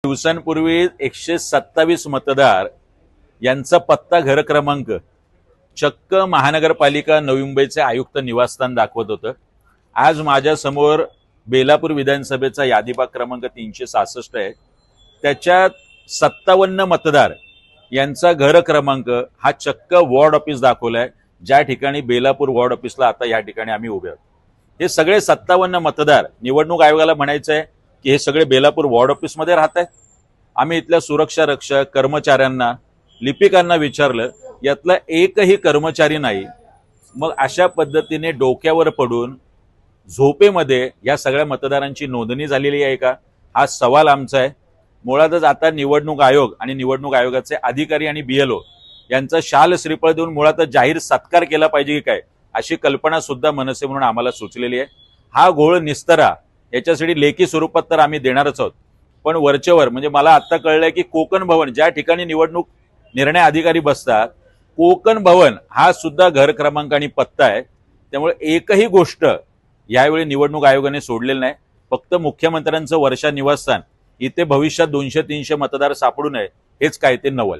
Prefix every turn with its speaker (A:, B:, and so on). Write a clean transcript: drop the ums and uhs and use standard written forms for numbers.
A: दिवसांपूर्वी 127 मतदार यांचा पत्ता घर क्रमांक चक्क महानगरपालिका नवी मुंबईचे आयुक्त निवासस्थान दाखवत होतं। आज माझ्या समोर बेलापूर विधानसभेचा यादीभाग क्रमांक 366 आहे। त्याच्यात 57 मतदार यांचा घर क्रमांक हा चक्क वॉर्ड ऑफिस दाखवलाय, ज्या ठिकाणी बेलापूर वॉर्ड ऑफिसला आता या ठिकाणी आम्ही उभे आहोत। हे सगळे 57 मतदार निवडणूक आयोगाला म्हणायचं आहे की हे सगळे बेलापूर वॉर्ड ऑफिसमध्ये राहत आहेत। आम्ही इथल्या सुरक्षा रक्षक कर्मचाऱ्यांना लिपिकांना विचारलं, यातला एकही कर्मचारी नाही। मग अशा पद्धतीने डोक्यावर पडून झोपेमध्ये या सगळ्या मतदारांची नोंदणी झालेली आहे का, हा सवाल आमचा आहे। मुळातच आता निवडणूक आयोग आणि निवडणूक आयोगाचे अधिकारी आणि बीएलओ यांचा शाल श्रीफळ देऊन मुळातच जाहीर सत्कार केला पाहिजे की काय, अशी कल्पना सुद्धा मनसे म्हणून आम्हाला सुचलेली आहे। हा घोळ निस्तरा याच्यासाठी लेखी स्वरूपात तर आम्ही देणारच आहोत, पण वरचेवर म्हणजे मला आता कळलंय की कोकण भवन ज्या ठिकाणी निवडणूक निर्णय अधिकारी बसतात, कोकण भवन हा सुद्धा घर क्रमांक आणि पत्ता आहे। त्यामुळे एकही गोष्ट यावेळी निवडणूक आयोगाने सोडलेली नाही। फक्त मुख्यमंत्र्यांचं वर्षा निवासस्थान इथे भविष्यात 200-300 मतदार सापडू नये हेच काय ते नवल।